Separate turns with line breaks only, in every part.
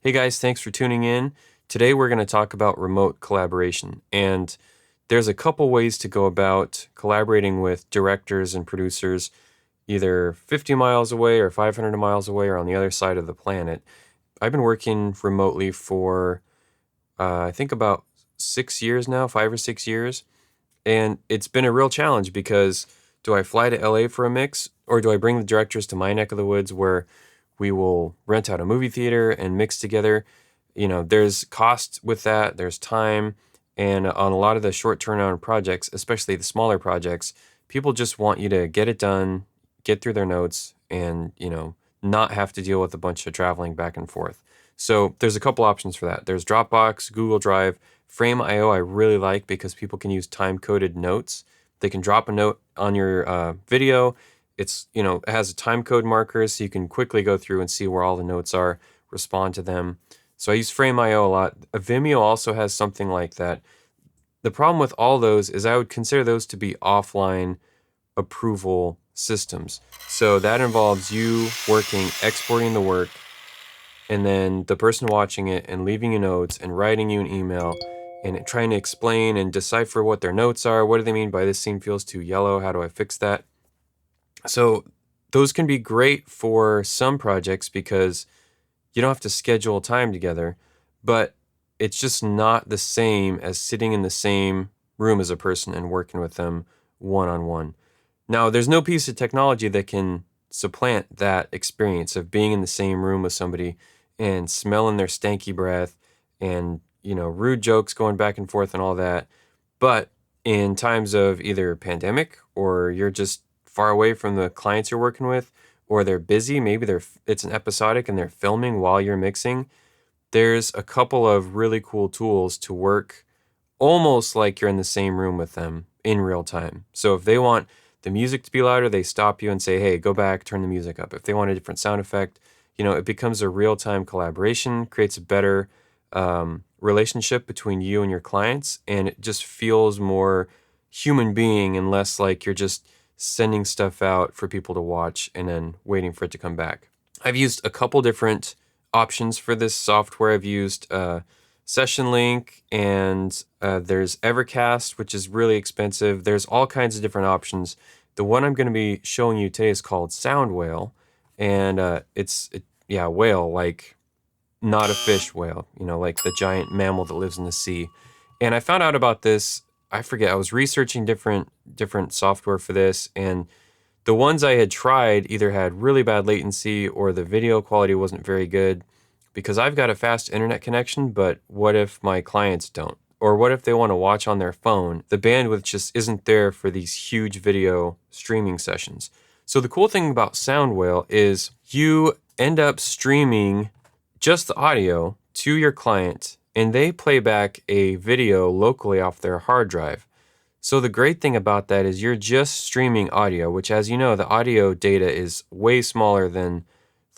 Hey guys, thanks for tuning in. Today we're going to talk about remote collaboration. And there's a couple ways to go about collaborating with directors and producers, either 50 miles away or 500 miles away or on the other side of the planet. I've been working remotely for, I think, about 6 years now, 5 or 6 years. And it's been a real challenge because do I fly to LA for a mix or do I bring the directors to my neck of the woods where we will rent out a movie theater and mix together? There's cost with that, there's time. And on a lot of the short turnaround projects, especially the smaller projects, people just want you to get it done, get through their notes, and, not have to deal with a bunch of traveling back and forth. So there's a couple options for that. There's Dropbox, Google Drive, Frame.io I really like because people can use time-coded notes. They can drop a note on your video. It has a time code marker so you can quickly go through and see where all the notes are, respond to them. So I use Frame.io a lot. Vimeo also has something like that. The problem with all those is I would consider those to be offline approval systems. So that involves you working, exporting the work, and then the person watching it and leaving you notes and writing you an email and trying to explain and decipher what their notes are. What do they mean by this scene feels too yellow? How do I fix that? So those can be great for some projects because you don't have to schedule time together, but it's just not the same as sitting in the same room as a person and working with them one-on-one. Now, there's no piece of technology that can supplant that experience of being in the same room with somebody and smelling their stanky breath and, rude jokes going back and forth and all that. But in times of either pandemic or you're just far away from the clients you're working with, or they're busy, maybe it's an episodic and they're filming while you're mixing, there's a couple of really cool tools to work almost like you're in the same room with them in real time. So if they want the music to be louder, they stop you and say, hey, go back, turn the music up. If they want a different sound effect, it becomes a real-time collaboration, creates a better relationship between you and your clients, and it just feels more human being and less like you're just sending stuff out for people to watch and then waiting for it to come back. I've used a couple different options for this software. I've used Session Link, and there's Evercast, which is really expensive. There's all kinds of different options. The one I'm going to be showing you today is called SoundWhale, and whale, like not a fish whale, like the giant mammal that lives in the sea. And I found out about this, I forget, I was researching different software for this, and the ones I had tried either had really bad latency or the video quality wasn't very good because I've got a fast internet connection, but what if my clients don't? Or what if they want to watch on their phone? The bandwidth just isn't there for these huge video streaming sessions. So the cool thing about SoundWhale is you end up streaming just the audio to your client, and they play back a video locally off their hard drive. So the great thing about that is you're just streaming audio, which, as you know, the audio data is way smaller than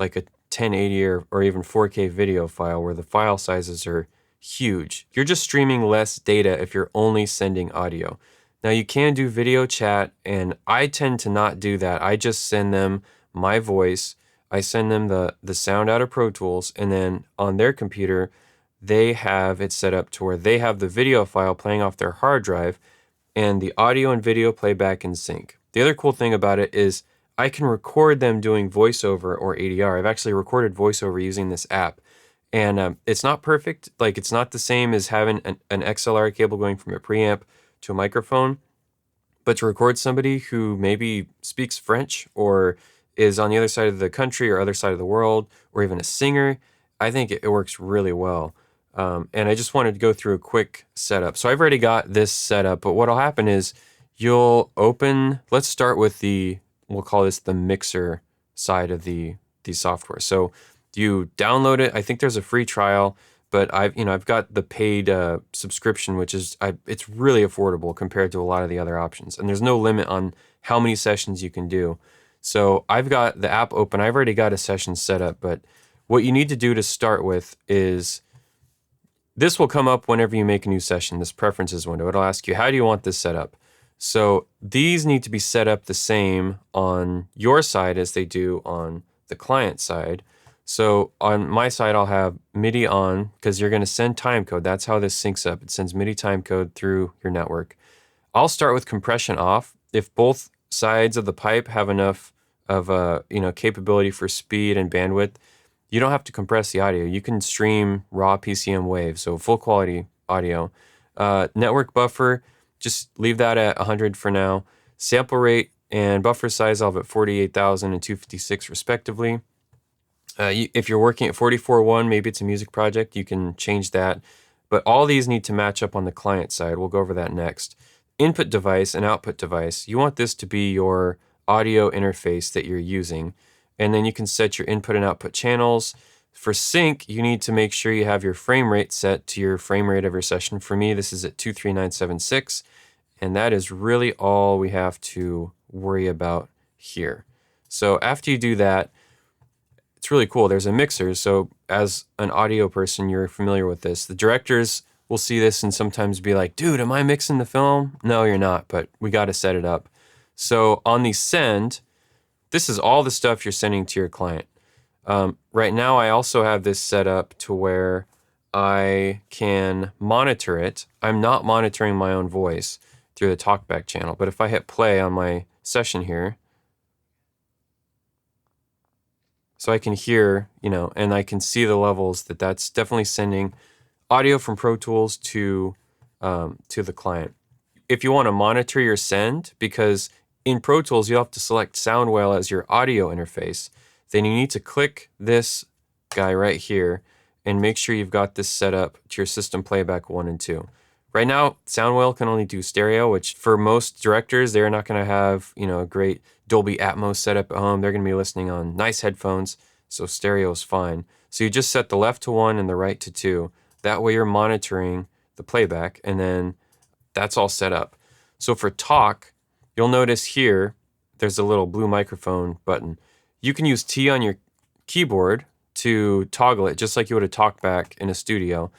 like a 1080 or even 4K video file where the file sizes are huge. You're just streaming less data if you're only sending audio. Now you can do video chat, and I tend to not do that. I just send them my voice. I send them the sound out of Pro Tools, and then on their computer, they have it set up to where they have the video file playing off their hard drive, and the audio and video play back in sync. The other cool thing about it is I can record them doing voiceover or ADR. I've actually recorded voiceover using this app, and it's not perfect. Like, it's not the same as having an XLR cable going from a preamp to a microphone, but to record somebody who maybe speaks French or is on the other side of the country or other side of the world, or even a singer, I think it works really well. And I just wanted to go through a quick setup. So I've already got this set up, but what'll happen is you'll open, let's start with we'll call this the mixer side of the software. So you download it. I think there's a free trial, but I've got the paid subscription, which is, it's really affordable compared to a lot of the other options. And there's no limit on how many sessions you can do. So I've got the app open. I've already got a session set up, but what you need to do to start with is this will come up whenever you make a new session, this preferences window. It'll ask you, how do you want this set up? So these need to be set up the same on your side as they do on the client side. So on my side, I'll have MIDI on because you're going to send timecode. That's how this syncs up. It sends MIDI timecode through your network. I'll start with compression off. If both sides of the pipe have enough of capability for speed and bandwidth, you don't have to compress the audio. You can stream raw PCM waves, so full quality audio. Network buffer, just leave that at 100 for now. Sample rate and buffer size, I'll have at 48,000 and 256 respectively. If you're working at 44.1, maybe it's a music project, you can change that. But all these need to match up on the client side. We'll go over that next. Input device and output device. You want this to be your audio interface that you're using. And then you can set your input and output channels. For sync, you need to make sure you have your frame rate set to your frame rate of your session. For me, this is at 23976. And that is really all we have to worry about here. So after you do that, it's really cool. There's a mixer. So as an audio person, you're familiar with this. The directors will see this and sometimes be like, dude, am I mixing the film? No, you're not, but we got to set it up. So on the send, this is all the stuff you're sending to your client. Right now, I also have this set up to where I can monitor it. I'm not monitoring my own voice through the TalkBack channel, but if I hit play on my session here, so I can hear, and I can see the levels that's definitely sending audio from Pro Tools to the client. If you want to monitor your send, because in Pro Tools, you'll have to select SoundWhale as your audio interface, then you need to click this guy right here and make sure you've got this set up to your system playback 1 and 2. Right now, SoundWhale can only do stereo, which for most directors, they're not going to have, a great Dolby Atmos setup at home. They're going to be listening on nice headphones, so stereo is fine. So you just set the left to 1 and the right to 2. That way you're monitoring the playback, and then that's all set up. So for talk, you'll notice here, there's a little blue microphone button. You can use T on your keyboard to toggle it, just like you would a TalkBack in a studio.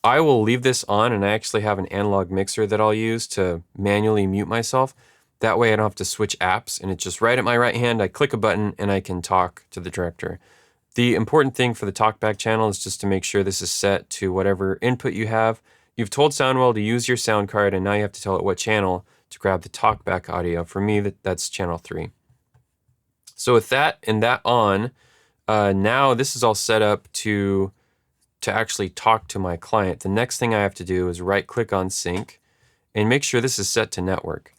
I will leave this on, and I actually have an analog mixer that I'll use to manually mute myself. That way I don't have to switch apps, and it's just right at my right hand. I click a button, and I can talk to the director. The important thing for the TalkBack channel is just to make sure this is set to whatever input you have. You've told SoundWhale to use your sound card, and now you have to tell it what channel to grab the TalkBack audio. For me, that's channel 3. So with that and that on, now this is all set up to actually talk to my client. The next thing I have to do is right-click on sync and make sure this is set to network.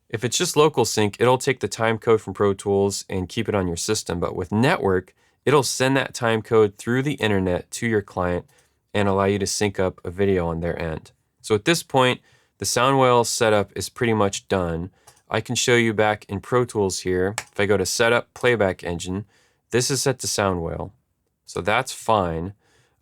If it's just local sync, it'll take the time code from Pro Tools and keep it on your system. But with network, it'll send that time code through the internet to your client and allow you to sync up a video on their end. So at this point, the SoundWhale setup is pretty much done. I can show you back in Pro Tools here. If I go to Setup Playback Engine, this is set to SoundWhale. So that's fine.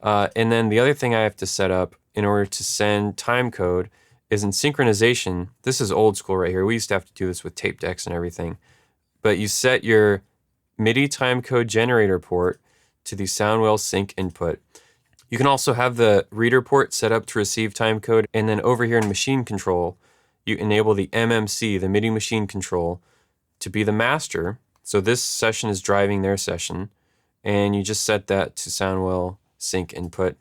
And then the other thing I have to set up in order to send time code is in synchronization. This is old school right here. We used to have to do this with tape decks and everything. But you set your MIDI timecode generator port to the SoundWhale sync input. You can also have the reader port set up to receive timecode. And then over here in machine control, you enable the MMC, the MIDI machine control, to be the master. So this session is driving their session. And you just set that to SoundWhale sync input.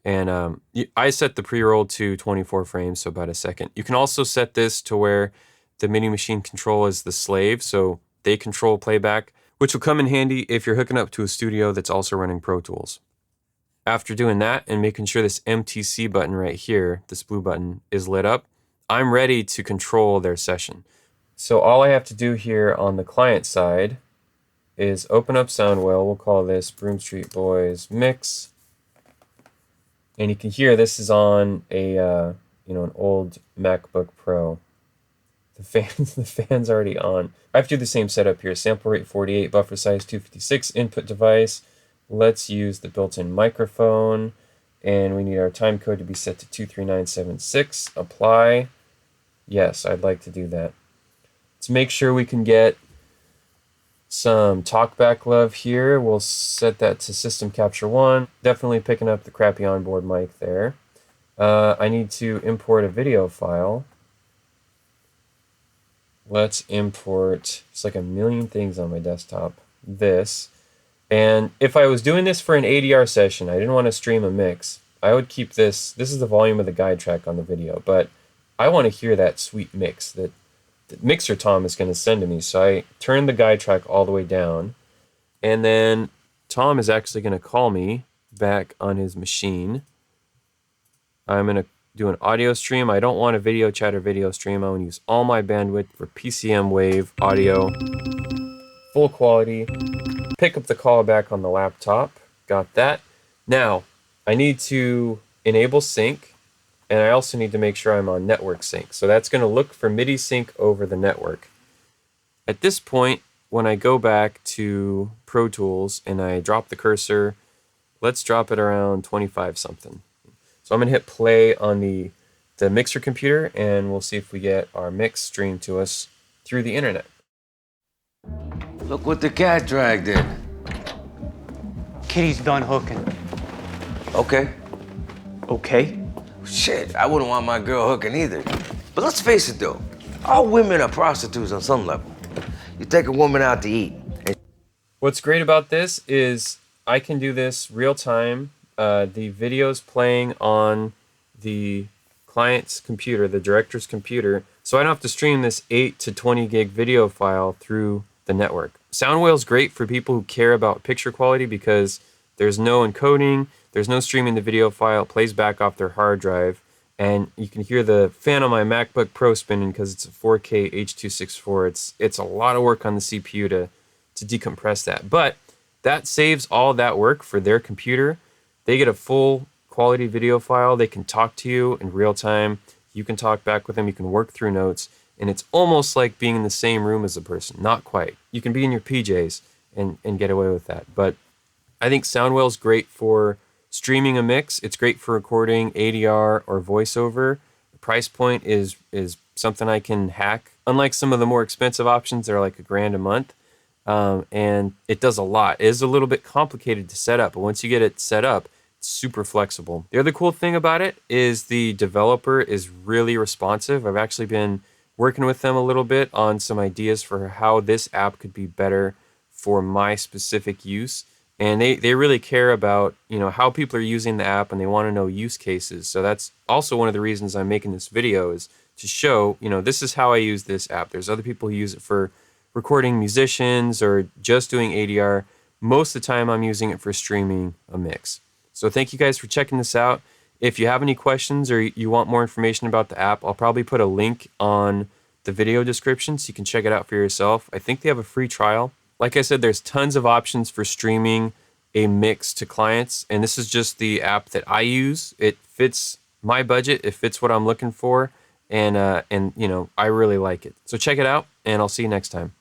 And I set the pre-roll to 24 frames, so about a second. You can also set this to where the MIDI machine control is the slave, so they control playback, which will come in handy if you're hooking up to a studio that's also running Pro Tools. After doing that and making sure this MTC button right here, this blue button, is lit up, I'm ready to control their session. So all I have to do here on the client side is open up SoundWhale. We'll call this Broom Street Boys Mix. And you can hear this is on a an old MacBook Pro. The fan's already on. I have to do the same setup here. Sample rate 48, buffer size 256, input device. Let's use the built-in microphone, and we need our time code to be set to 23976. Apply. Yes, I'd like to do that. Let's make sure we can get some talkback love here. We'll set that to system capture 1. Definitely picking up the crappy onboard mic there. I need to import a video file. Let's import, it's like a million things on my desktop. This. And if I was doing this for an ADR session, I didn't want to stream a mix, I would keep this. This is the volume of the guide track on the video, but I want to hear that sweet mix that Mixer Tom is going to send to me. So I turned the guide track all the way down, and then Tom is actually going to call me back on his machine. I'm going to do an audio stream. I don't want a video chat or video stream. I want to use all my bandwidth for PCM wave audio, full quality. Pick up the call back on the laptop. Got that. Now, I need to enable sync, and I also need to make sure I'm on network sync. So that's going to look for MIDI sync over the network. At this point, when I go back to Pro Tools and I drop the cursor, let's drop it around 25 something. So I'm going to hit play on the mixer computer, and we'll see if we get our mix streamed to us through the internet.
Look what the cat dragged in.
Kitty's done hooking.
Okay.
Okay?
Shit, I wouldn't want my girl hooking either. But let's face it though, all women are prostitutes on some level. You take a woman out to eat.
What's great about this is I can do this real time. The video's playing on the client's computer, the director's computer, so I don't have to stream this 8 to 20 gig video file through the network. SoundWhale's great for people who care about picture quality because there's no encoding, there's no streaming the video file, it plays back off their hard drive, and you can hear the fan on my MacBook Pro spinning because it's a 4K H.264. It's a lot of work on the CPU to decompress that. But that saves all that work for their computer. They get a full quality video file. They can talk to you in real time. You can talk back with them. You can work through notes. And it's almost like being in the same room as a person. Not quite. You can be in your PJs and get away with that. But I think SoundWhale's great for streaming a mix. It's great for recording ADR or voiceover. The price point is something I can hack. Unlike some of the more expensive options, they're like $1,000 a month. And it does a lot. It is a little bit complicated to set up, but once you get it set up, it's super flexible. The other cool thing about it is the developer is really responsive. I've actually been working with them a little bit on some ideas for how this app could be better for my specific use. And they really care about, how people are using the app, and they want to know use cases. So that's also one of the reasons I'm making this video, is to show, this is how I use this app. There's other people who use it for recording musicians or just doing ADR. Most of the time I'm using it for streaming a mix. So thank you guys for checking this out. If you have any questions or you want more information about the app, I'll probably put a link on the video description so you can check it out for yourself. I think they have a free trial. Like I said, there's tons of options for streaming a mix to clients, and this is just the app that I use. It fits my budget, it fits what I'm looking for, and I really like it. So check it out, and I'll see you next time.